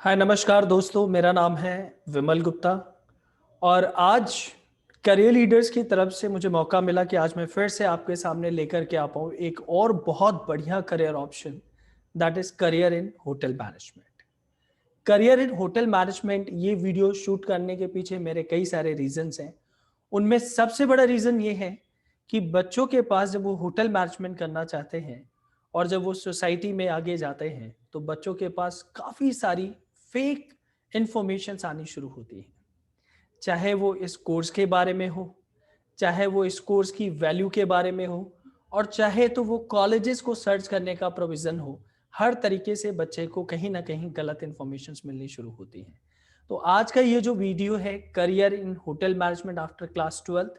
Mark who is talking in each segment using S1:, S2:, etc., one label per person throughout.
S1: हाय नमस्कार दोस्तों, मेरा नाम है विमल गुप्ता और आज करियर लीडर्स की तरफ से मुझे मौका मिला कि आज मैं फिर से आपके सामने लेकर के आ पाऊँ एक और बहुत बढ़िया career option, that is career in hotel management. Career in hotel management ये वीडियो शूट करने के पीछे मेरे कई सारे रीजंस हैं। उनमें सबसे बड़ा रीज़न ये है कि बच्चों के पास जब वो होटल मैनेजमेंट करना चाहते हैं और जब वो सोसाइटी में आगे जाते हैं तो बच्चों के पास काफ़ी सारी फेक इंफॉर्मेशन आनी शुरू होती है। चाहे वो इस कोर्स के बारे में हो, चाहे वो इस कोर्स की वैल्यू के बारे में हो और चाहे तो वो कॉलेजेस को सर्च करने का प्रोविज़न हो, हर तरीके से बच्चे को कहीं न कहीं गलत इन्फॉर्मेशंस मिलनी शुरू होती हैं। तो आज का ये जो वीडियो है career in hotel management after class 12th,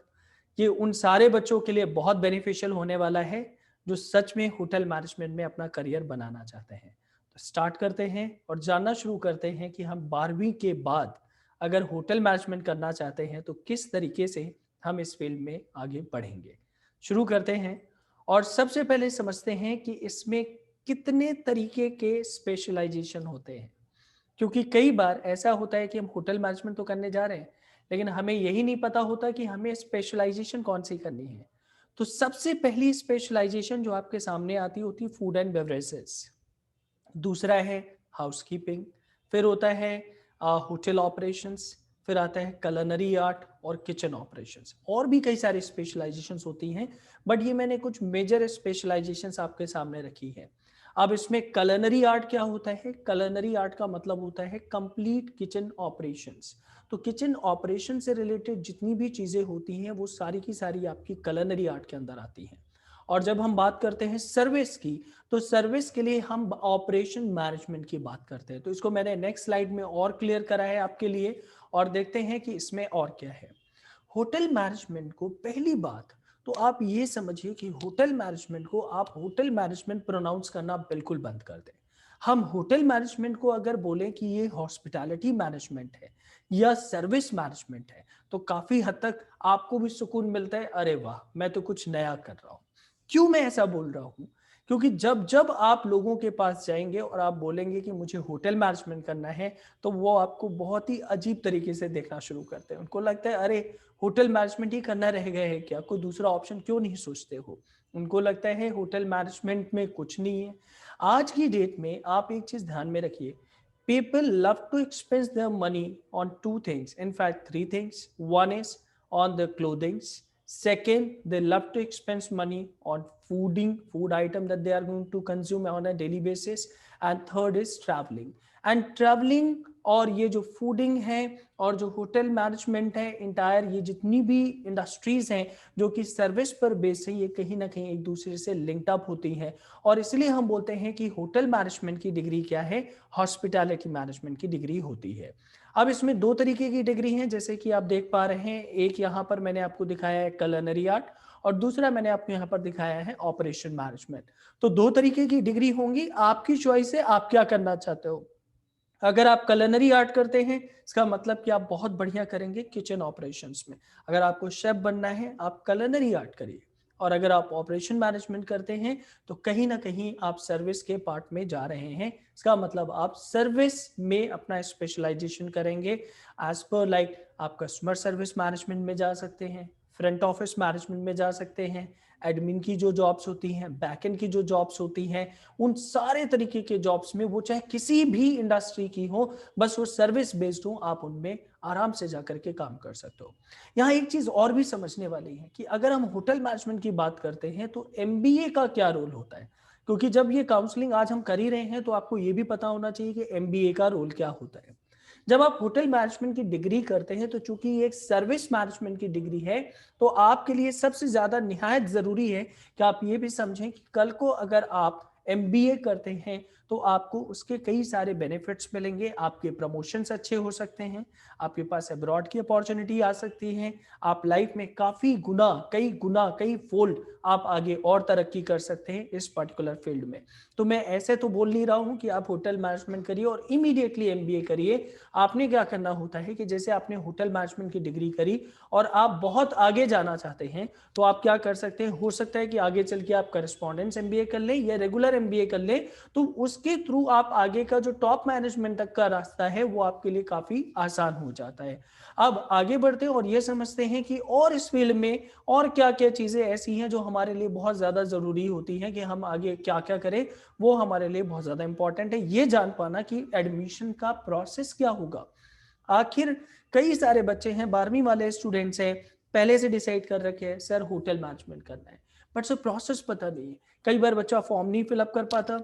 S1: ये उन सारे बच्चों के लिए बहुत बेनिफिशियल होने वाला है, जो सच में होटल मैनेजमेंट में अपना करियर बनाना चाहते हैं। तो स्टार्ट करते हैं और जानना शुरू करते हैं कि हम 12वीं के बाद अगर होटल मैनेजमेंट करना चाहते हैं तो किस तरीके से हम इस फील्ड में आगे बढ़ेंगे। शुरू करते हैं और सबसे पहले समझते हैं कि इसमें कितने तरीके के स्पेशलाइजेशन होते हैं। क्योंकि कई बार ऐसा होता है कि हम होटल मैनेजमेंट तो करने जा रहे हैं, लेकिन हमें यही नहीं पता होता कि हमें स्पेशलाइजेशन कौन सी करनी है। तो सबसे पहली स्पेशलाइजेशन जो आपके सामने आती होती है फूड एंड बेवरेजेस, दूसरा है हाउसकीपिंग, फिर होता है होटल ऑपरेशंस, फिर आता है कलनरी आर्ट और किचन ऑपरेशंस। और भी कई सारी स्पेशलाइजेशंस होती हैं, बट ये मैंने कुछ मेजर स्पेशलाइजेशंस आपके सामने रखी है। अब इसमें कलनरी आर्ट क्या होता है? कलनरी आर्ट का मतलब होता है कंप्लीट किचन ऑपरेशंस। तो किचन ऑपरेशन से रिलेटेड जितनी भी चीज़ें होती हैं वो सारी की सारी आपकी कलनरी आर्ट के अंदर आती हैं। और जब हम बात करते हैं सर्विस की, तो सर्विस के लिए हम ऑपरेशन मैनेजमेंट की बात करते हैं। तो इसको मैंने नेक्स्ट स्लाइड में और क्लियर करा है आपके लिए और देखते हैं कि इसमें और क्या है। होटल मैनेजमेंट को पहली बात तो आप ये समझिए कि होटल मैनेजमेंट को आप होटल मैनेजमेंट प्रोनाउंस करना बिल्कुल बंद कर दें। हम होटल मैनेजमेंट को अगर बोलें कि ये हॉस्पिटैलिटी मैनेजमेंट है या सर्विस मैनेजमेंट है, तो काफी हद तक आपको भी सुकून मिलता है, अरे वाह मैं तो कुछ नया कर रहा हूं। क्यों मैं ऐसा बोल रहा हूं? क्योंकि जब जब आप लोगों के पास जाएंगे और आप बोलेंगे कि मुझे होटल मैनेजमेंट करना है, तो वो आपको बहुत ही अजीब तरीके से देखना शुरू करते हैं। उनको लगता है अरे होटल मैनेजमेंट ही करना रह गए है क्या, कोई दूसरा ऑप्शन क्यों नहीं सोचते हो। उनको लगता है होटल मैनेजमेंट में कुछ नहीं है। आज की डेट में आप एक चीज ध्यान में रखिए, people love to expense their money on two things, in fact three things. One is on the clothings, second they love to expense money on food item that they are going to consume on a daily basis, and third is traveling. And travelling और ये जो fooding है और जो hotel management है, entire ये जितनी भी इंडस्ट्रीज हैं जो कि सर्विस पर बेस है, ये कहीं ना कहीं एक दूसरे से लिंक्ड अप होती हैं। और इसलिए हम बोलते हैं कि होटल मैनेजमेंट की डिग्री क्या है, हॉस्पिटैलिटी मैनेजमेंट की डिग्री होती है। अब इसमें दो तरीके की डिग्री हैं, जैसे कि आप देख पा रहे हैं, एक यहाँ पर मैंने आपको दिखाया है कलनरी आर्ट और दूसरा मैंने आपको यहाँ पर दिखाया है ऑपरेशन मैनेजमेंट। तो दो तरीके की डिग्री होंगी, आपकी चॉइस है आप क्या करना चाहते हो। अगर आप कलनरी आर्ट करते हैं, इसका मतलब कि आप बहुत बढ़िया करेंगे किचन ऑपरेशंस में। अगर आपको शेफ बनना है, आप कलनरी आर्ट करिए। और अगर आप ऑपरेशन मैनेजमेंट करते हैं, तो कहीं ना कहीं आप सर्विस के पार्ट में जा रहे हैं। इसका मतलब आप सर्विस में अपना स्पेशलाइजेशन करेंगे। एज पर लाइक आप कस्टमर सर्विस मैनेजमेंट में जा सकते हैं, फ्रंट ऑफिस मैनेजमेंट में जा सकते हैं, एडमिन की जो जॉब्स होती हैं, बैकएंड की जो जॉब्स होती हैं, उन सारे तरीके के जॉब्स में, वो चाहे किसी भी इंडस्ट्री की हो, बस वो सर्विस बेस्ड हो, आप उनमें आराम से जाकर के काम कर सकते हो। यहाँ एक चीज और भी समझने वाली है कि अगर हम होटल मैनेजमेंट की बात करते हैं तो एमबीए का क्या रोल होता है। क्योंकि जब ये काउंसलिंग आज हम कर ही रहे हैं तो आपको ये भी पता होना चाहिए कि एमबीए का रोल क्या होता है। जब आप होटल मैनेजमेंट की डिग्री करते हैं तो चूंकि ये एक सर्विस मैनेजमेंट की डिग्री है, तो आपके लिए सबसे ज्यादा निहायत जरूरी है कि आप ये भी समझें कि कल को अगर आप एमबीए करते हैं तो आपको उसके कई सारे बेनिफिट्स मिलेंगे, आपके प्रमोशंस अच्छे हो सकते हैं, आपके पास अब्रॉड की अपॉर्चुनिटी आ सकती है, आप लाइफ में काफी गुना कई फोल्ड आप आगे और तरक्की कर सकते हैं इस पर्टिकुलर फील्ड में। तो मैं ऐसे तो बोल नहीं रहा हूं कि आप होटल मैनेजमेंट करिए और इमीडिएटली एमबीए करिए। आपने क्या करना होता है कि जैसे आपने होटल मैनेजमेंट की डिग्री करी और आप बहुत आगे जाना चाहते हैं, तो आप क्या कर सकते हैं, हो सकता है कि आगे चल के आप करस्पॉन्डेंस एमबीए कर लें या रेगुलर एमबीए कर लें। तो उस उसके थ्रू आप आगे का जो टॉप मैनेजमेंट तक का रास्ता है वो आपके लिए काफी आसान हो जाता है। अब आगे बढ़ते हैं और ये समझते हैं कि और इस फील्ड में और क्या क्या चीजें ऐसी हैं जो हमारे लिए बहुत ज्यादा जरूरी होती हैं कि हम आगे क्या क्या करें, वो हमारे लिए बहुत ज्यादा इंपॉर्टेंट है ये जान पाना कि एडमिशन का प्रोसेस क्या होगा। आखिर कई सारे बच्चे हैं 12वीं वाले स्टूडेंट्स हैं, पहले से डिसाइड कर रखे हैं सर होटल मैनेजमेंट करना है, बट सर प्रोसेस पता नहीं है। कई बार बच्चा फॉर्म नहीं फिलअप कर पाता,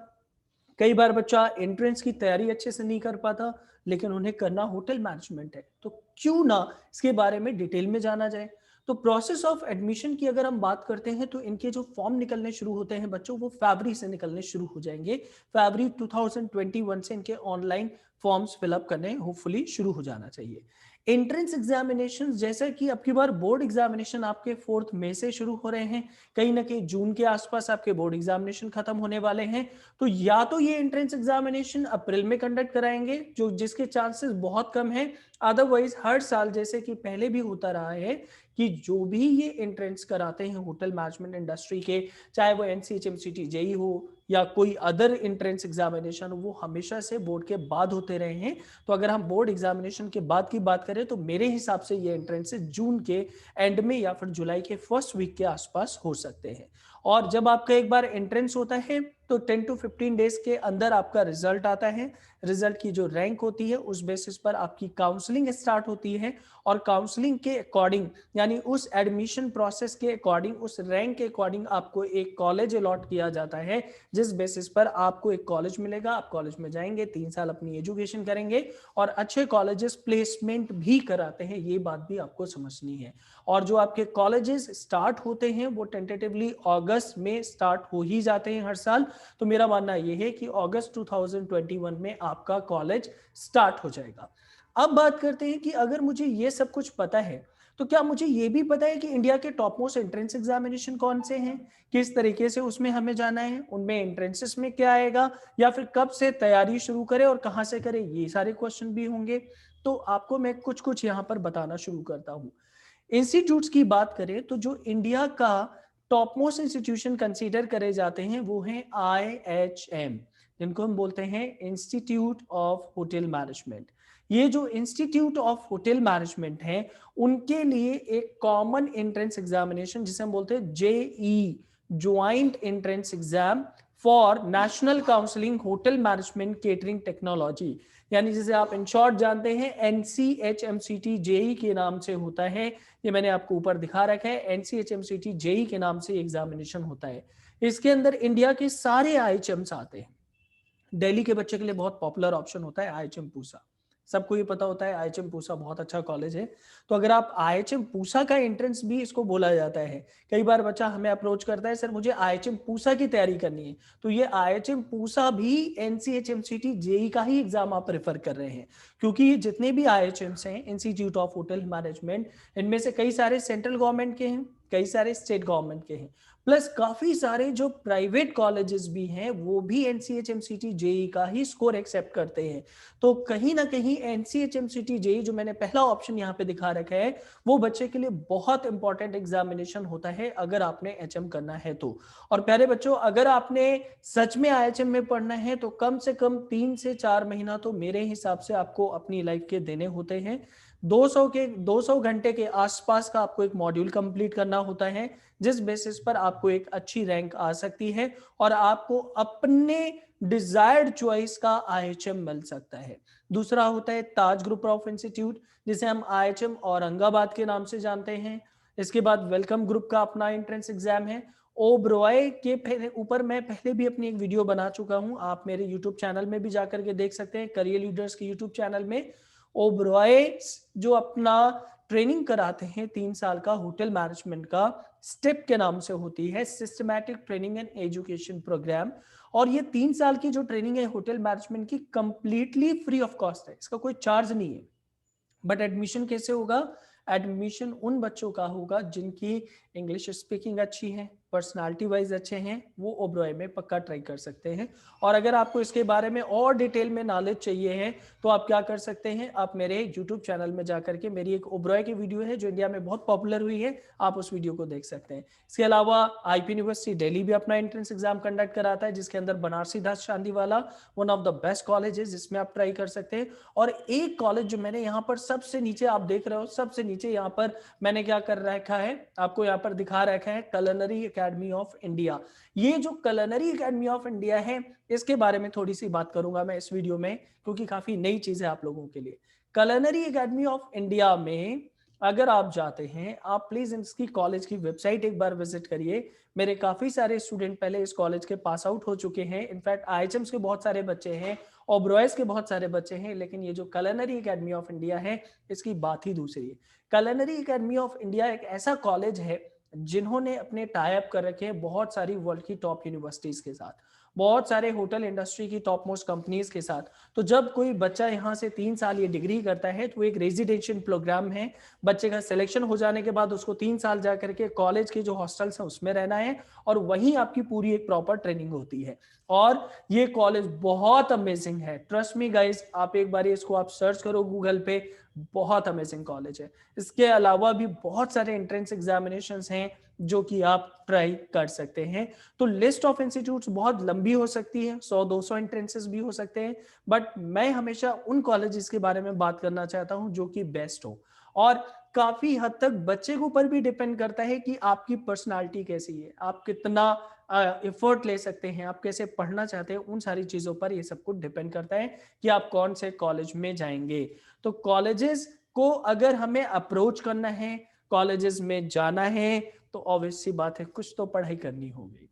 S1: कई बार बच्चा एंट्रेंस की तैयारी अच्छे से नहीं कर पाता, लेकिन उन्हें करना होटल मैनेजमेंट है, तो क्यों ना इसके बारे में डिटेल में जाना जाए। तो प्रोसेस ऑफ एडमिशन की अगर हम बात करते हैं तो इनके जो फॉर्म निकलने शुरू होते हैं बच्चों, वो फरवरी से निकलने शुरू हो जाएंगे। फरवरी 2021 से इनके ऑनलाइन फॉर्म्स फिलअप करने होपफुली शुरू हो जाना चाहिए। एंट्रेंस एग्जामिनेशन जैसे कि अब की बार बोर्ड एग्जामिनेशन आपके 4 मई से शुरू हो रहे हैं, कहीं ना कहीं जून के आसपास आपके बोर्ड एग्जामिनेशन खत्म होने वाले हैं। तो या तो ये एंट्रेंस एग्जामिनेशन अप्रैल में कंडक्ट कराएंगे जो जिसके चांसेस बहुत कम है, अदरवाइज हर साल जैसे कि पहले भी होता रहा है कि जो भी ये एंट्रेंस कराते हैं होटल मैनेजमेंट इंडस्ट्री के, चाहे वो एनसीएचएमसीटी जेई हो या कोई अदर एंट्रेंस एग्जामिनेशन, वो हमेशा से बोर्ड के बाद होते रहे हैं। तो अगर हम बोर्ड एग्जामिनेशन के बाद की बात करें तो मेरे हिसाब से ये एंट्रेंस जून के एंड में या फिर जुलाई के फर्स्ट वीक के आसपास हो सकते हैं। और जब आपका एक बार एंट्रेंस होता है तो 10 to 15 डेज के अंदर आपका रिजल्ट आता है। रिजल्ट की जो रैंक होती है उस बेसिस पर आपकी काउंसलिंग स्टार्ट होती है, और काउंसलिंग के अकॉर्डिंग यानी उस एडमिशन प्रोसेस के अकॉर्डिंग, उस रैंक के अकॉर्डिंग आपको एक कॉलेज अलॉट किया जाता है, जिस बेसिस पर आपको एक कॉलेज मिलेगा। आप कॉलेज में जाएंगे, 3 साल अपनी एजुकेशन करेंगे, और अच्छे कॉलेजेस प्लेसमेंट भी कराते हैं, ये बात भी आपको समझनी है। और जो आपके कॉलेजेस स्टार्ट होते हैं वो टेंटेटिवली अगस्त में स्टार्ट हो ही जाते हैं हर साल। तो मेरा मानना यह है कि अगस्त 2021 में आपका कॉलेज स्टार्ट हो जाएगा। अब बात करते हैं कि अगर मुझे ये सब कुछ पता है तो क्या मुझे ये भी पता है कि इंडिया के टॉप मोस्ट एंट्रेंस एग्जामिनेशन कौन से हैं, किस तरीके से उसमें हमें जाना है, उनमें एंट्रेंसेस में क्या आएगा, या फिर कब से तैयारी शुरू करें और कहां से करें, ये सारे क्वेश्चन भी होंगे। तो आपको मैं कुछ कुछ यहाँ पर बताना शुरू करता हूँ। इंस्टीट्यूट्स की बात करें तो जो इंडिया का टॉप मोस्ट इंस्टीट्यूशन कंसीडर करे जाते हैं वो हैं IHM, जिनको हम बोलते हैं इंस्टीट्यूट ऑफ होटल मैनेजमेंट। ये जो इंस्टीट्यूट ऑफ होटल मैनेजमेंट है उनके लिए एक कॉमन एंट्रेंस एग्जामिनेशन जिसे हम बोलते हैं JEE, joint entrance exam for national counselling hotel management catering technology, यानी जिसे आप इन शॉर्ट जानते हैं NCHMCT JEE के नाम से होता है। ये मैंने आपको ऊपर दिखा रखा है, NCHMCT JEE के नाम से एग्जामिनेशन होता है। इसके अंदर इंडिया के सारे IHMs आते हैं। दिल्ली के बच्चे के लिए बहुत पॉपुलर ऑप्शन होता है IHM पूसा, सबको ये पता होता है IHM पूसा बहुत अच्छा कॉलेज है। तो अगर आप IHM पूसा का एंट्रेंस भी इसको बोला जाता है, कई बार बच्चा हमें अप्रोच करता है सर मुझे IHM पूसा की तैयारी करनी है, तो ये IHM पूसा भी NCHMCT JEE का ही एग्जाम आप प्रेफर कर रहे हैं, क्योंकि ये जितने भी IHMs हैं इंस्टीट्यूट ऑफ होटल मैनेजमेंट, इनमें से कई सारे सेंट्रल गवर्नमेंट के हैं, कई सारे स्टेट गवर्नमेंट के हैं, प्लस काफी सारे जो प्राइवेट कॉलेजेस भी हैं वो भी NCHMCT JEE का ही स्कोर एक्सेप्ट करते हैं। तो कहीं ना कहीं NCHMCT JEE जो मैंने पहला ऑप्शन यहाँ पे दिखा रखा है वो बच्चे के लिए बहुत इंपॉर्टेंट एग्जामिनेशन होता है अगर आपने HM करना है तो। और प्यारे बच्चों, अगर आपने सच में IHM में पढ़ना है तो कम से कम 3 से 4 महीना तो मेरे हिसाब से आपको अपनी लाइफ के देने होते हैं। 200 घंटे के आसपास का आपको एक मॉड्यूल कंप्लीट करना होता है, जिस बेसिस पर आपको एक अच्छी रैंक आ सकती है और आपको अपने डिजायर्ड चॉइस का IHM मिल सकता है। दूसरा होता है ताज ग्रुप ऑफ इंस्टीट्यूट, जिसे हम IHM औरंगाबाद के नाम से जानते हैं। इसके बाद वेलकम ग्रुप का अपना एंट्रेंस एग्जाम है। ओबरॉय के ऊपर मैं पहले भी अपनी एक वीडियो बना चुका हूं, आप मेरे यूट्यूब चैनल में भी जाकर के देख सकते हैं, करियर लीडर्स के यूट्यूब चैनल में। ओबरॉय जो अपना ट्रेनिंग कराते हैं 3 साल का होटल मैनेजमेंट का, स्टेप के नाम से होती है, systematic training and education programme. और ये 3 साल की जो ट्रेनिंग है होटल मैनेजमेंट की कंप्लीटली फ्री ऑफ कॉस्ट है, इसका कोई चार्ज नहीं है। बट एडमिशन कैसे होगा? एडमिशन उन बच्चों का होगा जिनकी इंग्लिश स्पीकिंग अच्छी है, पर्सनालिटी वाइज अच्छे हैं, वो ओबरॉय में पक्का ट्राई कर सकते हैं। और अगर आपको इसके बारे में और डिटेल में नॉलेज चाहिए है तो आप क्या कर सकते हैं, आप मेरे यूट्यूब चैनल में जाकर के मेरी एक ओबरॉय की वीडियो है जो इंडिया में बहुत पॉपुलर हुई है, आप उस वीडियो को देख सकते हैं। इसके अलावा आईपी यूनिवर्सिटी दिल्ली भी अपना एंट्रेंस एग्जाम कंडक्ट कराता है, जिसके अंदर Banarsi Das Chandiwala one of the best college है जिसमें आप ट्राई कर सकते हैं। और एक कॉलेज जो मैंने यहाँ पर सबसे नीचे आप देख रहे हो, सबसे नीचे यहाँ पर मैंने क्या कर रखा है, आपको यहाँ पर दिखा रखा है कलनरी एकेडमी ऑफ इंडिया। ये जो कलनरी एकेडमी ऑफ इंडिया है, इसके बारे में थोड़ी सी बात करूंगा मैं इस वीडियो में, क्योंकि काफी नई चीज है आप लोगों के लिए। कलनरी एकेडमी ऑफ इंडिया में अगर आप जाते हैं, आप प्लीज इसकी कॉलेज की वेबसाइट एक बार विजिट करिए। मेरे काफी सारे स्टूडेंट पहले इस कॉलेज के पास आउट हो चुके हैं, इनफैक्ट आईएचएम्स के बहुत सारे बच्चे हैं, ओबरॉयज के बहुत सारे बच्चे हैं, लेकिन ये जो कलनरी एकेडमी ऑफ इंडिया है इसकी बात ही दूसरी है। कलनरी एकेडमी ऑफ इंडिया एक ऐसा कॉलेज है जिन्होंने अपने टाई अप कर रखे हैं बहुत सारी वर्ल्ड की टॉप यूनिवर्सिटीज के साथ, बहुत सारे होटल इंडस्ट्री की टॉप मोस्ट कंपनीज के साथ। तो जब कोई बच्चा यहाँ से 3 साल ये डिग्री करता है तो एक रेजिडेंशियल प्रोग्राम है, बच्चे का सिलेक्शन हो जाने के बाद उसको 3 साल जा करके कॉलेज के जो हॉस्टल्स हैं उसमें रहना है, और वहीं आपकी पूरी एक प्रॉपर ट्रेनिंग होती है। और ये कॉलेज बहुत अमेजिंग है, ट्रस्ट मी गाइस, आप एक बार इसको आप सर्च करो गूगल पे, बहुत अमेजिंग कॉलेज है। इसके अलावा भी बहुत सारे एंट्रेंस एग्जामिनेशंस हैं जो कि आप ट्राई कर सकते हैं। तो लिस्ट ऑफ इंस्टीट्यूट्स बहुत लंबी हो सकती है, 100-200 एंट्रेंसेस भी हो सकते हैं, बट मैं हमेशा उन कॉलेजेस के बारे में बात करना चाहता हूं जो कि बेस्ट हो। और काफी हद तक बच्चे के ऊपर भी डिपेंड करता है कि आपकी पर्सनालिटी कैसी है, आप कितना एफर्ट ले सकते हैं, आप कैसे पढ़ना चाहते हैं, उन सारी चीजों पर ये सब कुछ डिपेंड करता है कि आप कौन से कॉलेज में जाएंगे। तो कॉलेजेस को अगर हमें अप्रोच करना है, कॉलेजेस में जाना है, तो ऑब्वियस सी बात है कुछ तो पढ़ाई करनी होगी।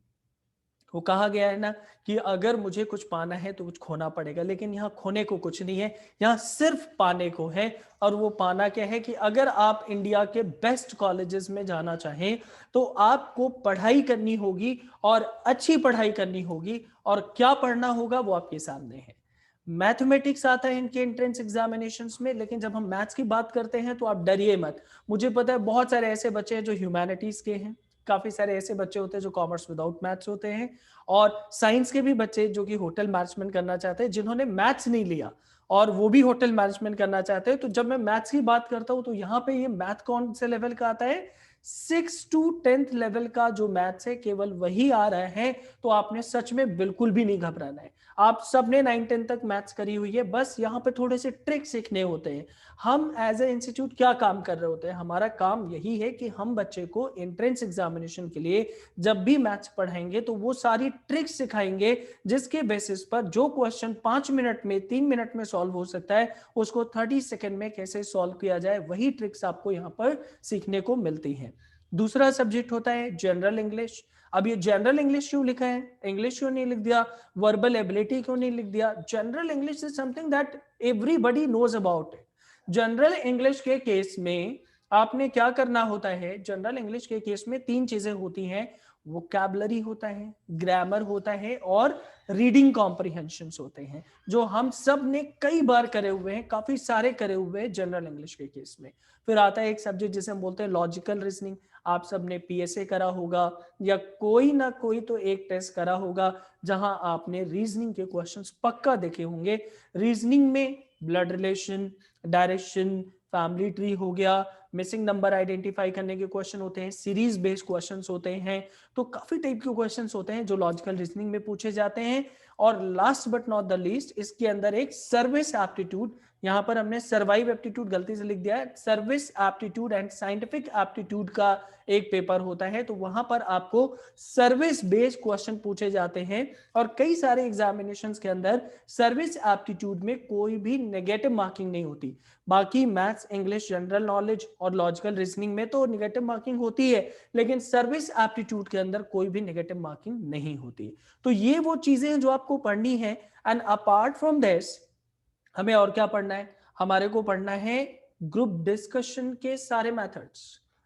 S1: वो कहा गया है ना कि अगर मुझे कुछ पाना है तो कुछ खोना पड़ेगा, लेकिन यहाँ खोने को कुछ नहीं है, यहाँ सिर्फ पाने को है। और वो पाना क्या है कि अगर आप इंडिया के बेस्ट कॉलेजेस में जाना चाहें तो आपको पढ़ाई करनी होगी, और अच्छी पढ़ाई करनी होगी। और क्या पढ़ना होगा वो आपके सामने है। मैथमेटिक्स आता है इनके एंट्रेंस एग्जामिनेशंस में, लेकिन जब हम मैथ्स की बात करते हैं तो आप डरिए मत। मुझे पता है बहुत सारे ऐसे बच्चे हैं जो ह्यूमैनिटीज के हैं, काफी सारे ऐसे बच्चे होते हैं जो कॉमर्स विदाउट मैथ्स होते हैं, और साइंस के भी बच्चे जो कि होटल मैनेजमेंट करना चाहते हैं, जिन्होंने मैथ्स नहीं लिया और वो भी होटल मैनेजमेंट करना चाहते हैं। तो जब मैं मैथ्स की बात करता हूं तो यहाँ पे ये मैथ कौन से लेवल का आता है, 6 to 10th लेवल का जो मैथ्स है केवल वही आ रहा है। तो आपने सच में बिल्कुल भी नहीं घबराना है, आप सबने 9-10 तक मैथ्स करी हुई है, बस यहाँ पे थोड़े से ट्रिक सीखने होते हैं। हम एज ए इंस्टीट्यूट क्या काम कर रहे होते हैं, हमारा काम यही है कि हम बच्चे को एंट्रेंस एग्जामिनेशन के लिए जब भी मैथ्स पढ़ाएंगे तो वो सारी ट्रिक्स सिखाएंगे, जिसके बेसिस पर जो क्वेश्चन 5 मिनट में 3 मिनट में सॉल्व हो सकता है उसको 30 सेकेंड में कैसे सॉल्व किया जाए, वही ट्रिक्स आपको यहाँ पर सीखने को मिलती है। दूसरा सब्जेक्ट होता है जनरल इंग्लिश। अब ये जनरल इंग्लिश क्यों लिखा है, इंग्लिश क्यों नहीं लिख दिया, वर्बल एबिलिटी क्यों नहीं लिख दिया? General English is something that everybody knows about it. General English के केस में आपने क्या करना होता है, जनरल इंग्लिश के केस में 3 चीजें होती हैं, वोकैबुलरी होता है, ग्रामर होता है, और रीडिंग कॉम्प्रिहेंशंस होते हैं, जो हम सब ने कई बार करे हुए हैं, काफी सारे करे हुए हैं जनरल इंग्लिश के केस में। फिर आता है एक सब्जेक्ट जिसे हम बोलते हैं लॉजिकल रीजनिंग। आप सबने पीएसए करा होगा या कोई ना कोई तो एक टेस्ट करा होगा जहां आपने रीजनिंग के क्वेश्चंस पक्का देखे होंगे। रीजनिंग में blood relation, direction, family tree हो गया, मिसिंग नंबर आइडेंटिफाई करने के क्वेश्चन होते हैं, सीरीज बेस्ड क्वेश्चंस होते हैं। तो काफी टाइप के क्वेश्चंस होते हैं जो लॉजिकल रीजनिंग में पूछे जाते हैं। और last but not the least, इसके अंदर एक सर्विस एप्टीट्यूड, यहां पर हमने सर्वाइव एप्टीट्यूड गलती से लिख दिया है, service aptitude and scientific aptitude का एक पेपर होता है। तो वहां पर आपको सर्विस बेस्ड क्वेश्चन पूछे जाते हैं। और कई सारे एग्जामिनेशंस के अंदर सर्विस एप्टीट्यूड में कोई भी नेगेटिव मार्किंग नहीं होती। बाकी मैथ्स, इंग्लिश, जनरल नॉलेज और लॉजिकल रीजनिंग में तो नेगेटिव मार्किंग होती है, लेकिन सर्विस एप्टीट्यूड के अंदर कोई भी नेगेटिव मार्किंग नहीं होती। तो ये वो चीजें हैं जो आपको पढ़नी है। एंड अपार्ट फ्रॉम दिस हमें और क्या पढ़ना है, हमारे को पढ़ना है ग्रुप डिस्कशन के सारे मेथड्स,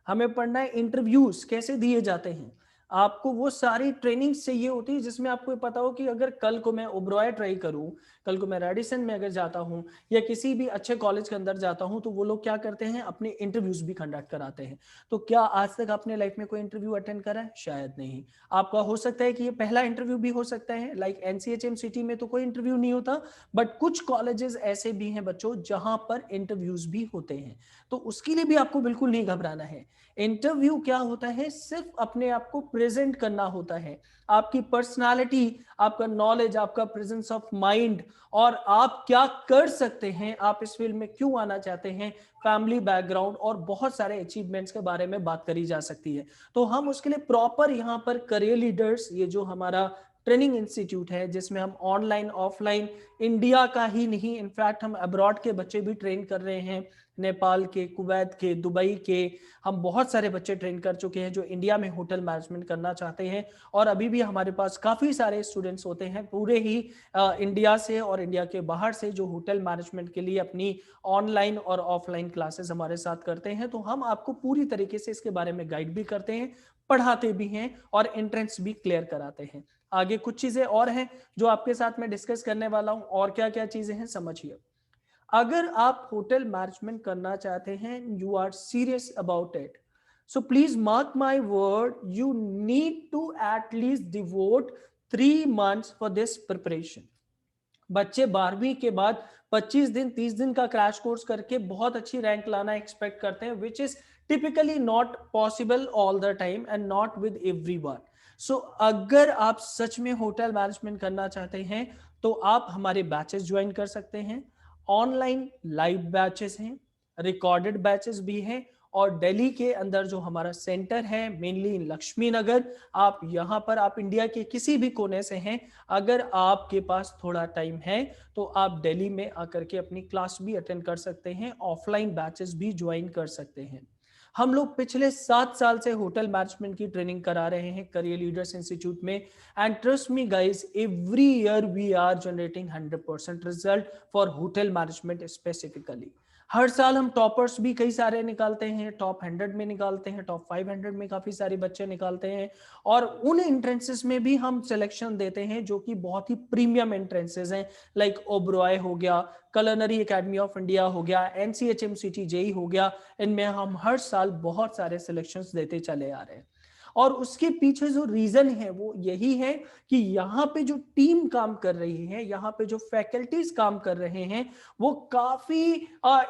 S1: हमें पढ़ना है इंटरव्यूज कैसे दिए जाते हैं। आपको वो सारी ट्रेनिंग चाहिए होती है जिसमें आपको पता हो कि अगर कल को मैं ओबरॉय ट्राई करूं कल को मैं रेडिसन में अगर जाता हूँ या किसी भी अच्छे कॉलेज के अंदर जाता हूँ, तो वो लोग क्या करते हैं, अपने इंटरव्यूज भी कंडक्ट कराते हैं। तो क्या आज तक आपने लाइफ में कोई इंटरव्यू अटेंड करा है? शायद नहीं। आपका हो सकता है कि ये पहला इंटरव्यू भी हो सकता है। लाइक एनसीएचएम सिटी में तो कोई इंटरव्यू नहीं होता, बट कुछ कॉलेजेस ऐसे भी हैं बच्चों जहां पर इंटरव्यूज भी होते हैं। तो उसके लिए भी आपको बिल्कुल नहीं घबराना है। इंटरव्यू क्या होता है, सिर्फ अपने आप को प्रेजेंट करना होता है। आपकी पर्सनालिटी, आपका नॉलेज, आपका प्रेजेंस ऑफ माइंड, और आप क्या कर सकते हैं, आप इस फील्ड में क्यों आना चाहते हैं, फैमिली बैकग्राउंड और बहुत सारे अचीवमेंट्स के बारे में बात करी जा सकती है। तो हम उसके लिए प्रॉपर यहाँ पर करियर लीडर्स, ये जो हमारा ट्रेनिंग इंस्टीट्यूट है जिसमें हम ऑनलाइन ऑफलाइन इंडिया का ही नहीं, इनफैक्ट हम अब्रॉड के बच्चे भी ट्रेन कर रहे हैं, नेपाल के, कुवैत के, दुबई के, हम बहुत सारे बच्चे ट्रेन कर चुके हैं जो इंडिया में होटल मैनेजमेंट करना चाहते हैं। और अभी भी हमारे पास काफ़ी सारे स्टूडेंट्स होते हैं पूरे ही इंडिया से और इंडिया के बाहर से जो होटल मैनेजमेंट के लिए अपनी ऑनलाइन और ऑफलाइन क्लासेस हमारे साथ करते हैं। तो हम आपको पूरी तरीके से इसके बारे में गाइड भी करते हैं, पढ़ाते भी हैं और एंट्रेंस भी क्लियर कराते हैं। आगे कुछ चीजें और हैं जो आपके साथ में डिस्कस करने वाला हूं। और क्या क्या चीजें हैं समझिए। अगर आप होटल मैनेजमेंट करना चाहते हैं, you are serious about it, so please mark my word, you need to at least devote 3 months for this preparation. बच्चे 12वीं के बाद 25 दिन 30 दिन का क्रैश कोर्स करके बहुत अच्छी रैंक लाना एक्सपेक्ट करते हैं, which is typically not possible all the time and not with everyone. So अगर आप सच में होटल मैनेजमेंट करना चाहते हैं तो आप हमारे बैचेस ज्वाइन कर सकते हैं। ऑनलाइन लाइव बैचेस हैं, रिकॉर्डेड बैचेस भी हैं, और दिल्ली के अंदर जो हमारा सेंटर है मेनली लक्ष्मी नगर, आप यहाँ पर, आप इंडिया के किसी भी कोने से हैं, अगर आपके पास थोड़ा टाइम है तो आप दिल्ली में आकर के अपनी क्लास भी अटेंड कर सकते हैं, ऑफलाइन बैचेस भी ज्वाइन कर सकते हैं। हम लोग पिछले 7 साल से होटल मैनेजमेंट की ट्रेनिंग करा रहे हैं करियर लीडर्स इंस्टीट्यूट में, and trust me guys, every year we are generating 100% result for hotel management specifically. हर साल हम टॉपर्स भी कई सारे निकालते हैं, टॉप 100 में निकालते हैं, टॉप 500 में काफी सारे बच्चे निकालते हैं, और उन एंट्रेंसेस में भी हम सिलेक्शन देते हैं जो कि बहुत ही प्रीमियम एंट्रेंसेस हैं, लाइक ओबरॉय हो गया, कलनरी एकेडमी ऑफ इंडिया हो गया, एनसीएचएमसीटी जेई हो गया। इनमें हम हर साल बहुत सारे सिलेक्शंस देते चले आ रहे हैं। और उसके पीछे जो रीजन है वो यही है कि यहाँ पे जो टीम काम कर रही है, यहाँ पे जो फैकल्टीज काम कर रहे हैं, वो काफी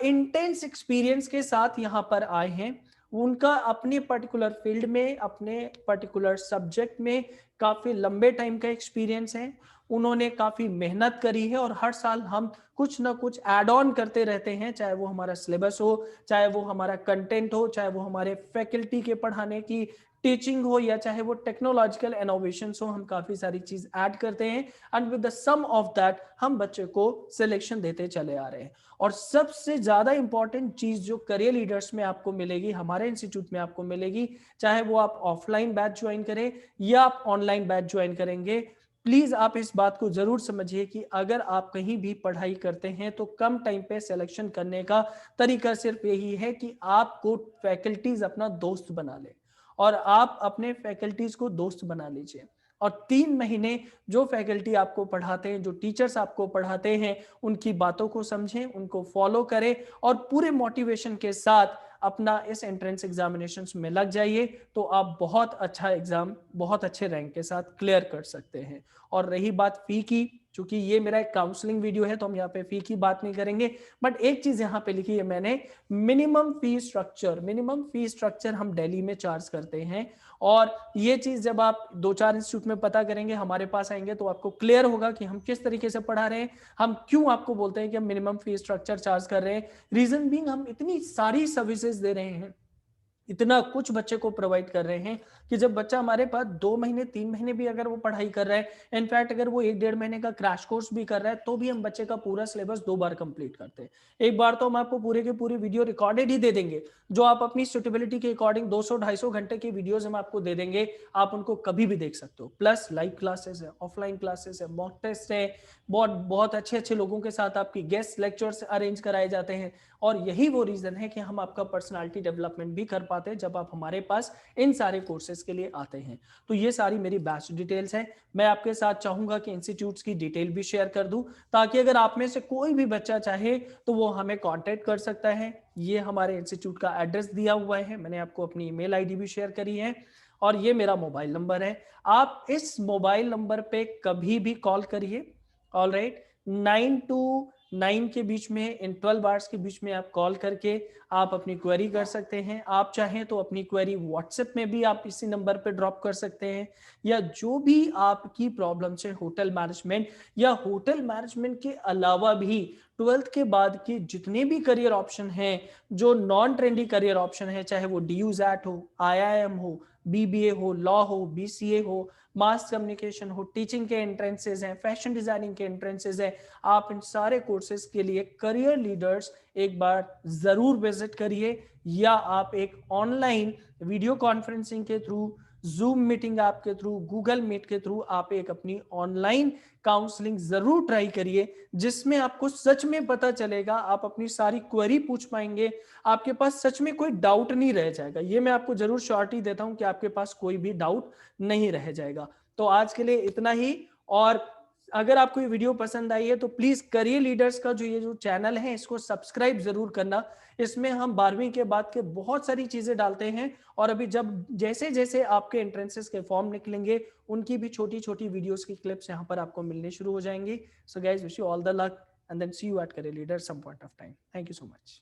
S1: इंटेंस एक्सपीरियंस के साथ यहाँ पर आए हैं। उनका अपने पर्टिकुलर फील्ड में, अपने पर्टिकुलर सब्जेक्ट में काफी लंबे टाइम का एक्सपीरियंस है, उन्होंने काफी मेहनत करी है, और हर साल हम कुछ ना कुछ एड ऑन करते रहते हैं, चाहे वो हमारा सिलेबस हो, चाहे वो हमारा कंटेंट हो, चाहे वो हमारे फैकल्टी के पढ़ाने की टीचिंग हो, या चाहे वो टेक्नोलॉजिकल इनोवेशन हो, हम काफी सारी चीज ऐड करते हैं, and with the sum of that हम बच्चे को सिलेक्शन देते चले आ रहे हैं। और सबसे ज्यादा इंपॉर्टेंट चीज जो करियर लीडर्स में आपको मिलेगी, हमारे इंस्टीट्यूट में आपको मिलेगी, चाहे वो आप ऑफलाइन बैच ज्वाइन करें या आप ऑनलाइन बैच ज्वाइन करेंगे, प्लीज आप इस बात को जरूर समझिए कि अगर आप कहीं भी पढ़ाई करते हैं तो कम टाइम पे सिलेक्शन करने का तरीका सिर्फ यही है कि आपको फैकल्टीज अपना दोस्त बना ले, और आप अपने फैकल्टीज को दोस्त बना लीजिए, और 3 महीने जो फैकल्टी आपको पढ़ाते हैं, जो टीचर्स आपको पढ़ाते हैं, उनकी बातों को समझें, उनको फॉलो करें, और पूरे मोटिवेशन के साथ अपना इस एंट्रेंस एग्जामिनेशन में लग जाइए, तो आप बहुत अच्छा एग्जाम बहुत अच्छे रैंक के साथ क्लियर कर सकते हैं। और रही बात फी की, चूंकि ये मेरा एक काउंसलिंग वीडियो है तो हम यहाँ पे फी की बात नहीं करेंगे, बट एक चीज यहाँ पे लिखी है मैंने, मिनिमम फी स्ट्रक्चर हम दिल्ली में चार्ज करते हैं। और ये चीज जब आप 2-4 इंस्टीट्यूट में पता करेंगे, हमारे पास आएंगे, तो आपको क्लियर होगा कि हम किस तरीके से पढ़ा रहे हैं, हम क्यों आपको बोलते हैं कि हम मिनिमम फी स्ट्रक्चर चार्ज कर रहे हैं। रीजन बीइंग, हम इतनी सारी सर्विसेज दे रहे हैं, इतना कुछ बच्चे को प्रोवाइड कर रहे हैं कि जब बच्चा हमारे पास 2 महीने 3 महीने भी अगर वो पढ़ाई कर रहा है, इनफैक्ट अगर वो 1-1.5 महीने का क्रैश कोर्स भी कर रहा है, तो भी हम बच्चे का पूरा सिलेबस 2 बार कंप्लीट करते हैं। एक बार तो हम आपको पूरे के पूरे वीडियो रिकॉर्डेड ही दे देंगे, जो आप अपनी सुटेबिलिटी के अकॉर्डिंग 200-250 घंटे के वीडियोस हम आपको दे देंगे, आप उनको कभी भी देख सकते हो। प्लस लाइव क्लासेस है, ऑफलाइन क्लासेस है, मॉक टेस्ट है, बहुत बहुत अच्छे अच्छे लोगों के साथ आपकी गेस्ट लेक्चर्स अरेंज कराए जाते हैं। और यही वो रीजन है कि हम आपका पर्सनालिटी डेवलपमेंट भी कर पाते पाते जब आप हमारे पास इन सारे कोर्सेज के लिए आते हैं। तो ये सारी मेरी बैच डिटेल्स हैं। मैं आपके साथ चाहूंगा कि इंस्टीट्यूट्स की डिटेल भी शेयर कर दूं, ताकि अगर आप में से कोई भी बच्चा चाहे तो वो हमें कांटेक्ट कर सकता है। ये हमारे इंस्टीट्यूट का एड्रेस दिया हुआ है, मैंने आपको अपनी ईमेल आईडी भी शेयर करी है, और ये मेरा मोबाइल नंबर है। आप इस मोबाइल नंबर पे कभी भी कॉल करिए। ऑल राइट, 9 to 9 के बीच में, इन 12 आवर्स के बीच में आप कॉल करके आप अपनी क्वेरी कर सकते हैं। आप चाहें तो अपनी क्वेरी व्हाट्सएप में भी आप इसी नंबर पे ड्रॉप कर सकते हैं, या जो भी आपकी प्रॉब्लम्स है होटल मैनेजमेंट या होटल मैनेजमेंट के अलावा भी 12th के बाद के जितने भी करियर ऑप्शन हैं, जो नॉन ट्रेंडी करियर ऑप्शन है, चाहे वो DU-ZAT हो, IIM हो, BBA हो, लॉ हो, BCA हो, मास कम्युनिकेशन हो, टीचिंग के एंट्रेंसेज हैं, फैशन डिजाइनिंग के एंट्रेंसेज हैं, आप इन सारे कोर्सेज के लिए करियर लीडर्स एक बार जरूर विजिट करिए, या आप एक ऑनलाइन वीडियो कॉन्फ्रेंसिंग के थ्रू, जूम मीटिंग ऐप के थ्रू, गूगल मीट के थ्रू आप एक अपनी ऑनलाइन काउंसलिंग जरूर ट्राई करिए, जिसमें आपको सच में पता चलेगा, आप अपनी सारी क्वेरी पूछ पाएंगे, आपके पास सच में कोई डाउट नहीं रह जाएगा। ये मैं आपको जरूर श्योरिटी देता हूं कि आपके पास कोई भी डाउट नहीं रह जाएगा। तो आज के लिए इतना ही, और अगर आपको ये वीडियो पसंद आई है तो प्लीज करियर लीडर्स का ये जो चैनल है इसको सब्सक्राइब जरूर करना। इसमें हम 12वीं के बाद के बहुत सारी चीजें डालते हैं, और अभी जब जैसे जैसे आपके एंट्रेंसेस के फॉर्म निकलेंगे उनकी भी छोटी छोटी वीडियोस की क्लिप्स यहाँ पर आपको मिलने शुरू हो जाएंगी। So guys, wish you all the luck and then see you at Career Leader some point of time. Thank you so much.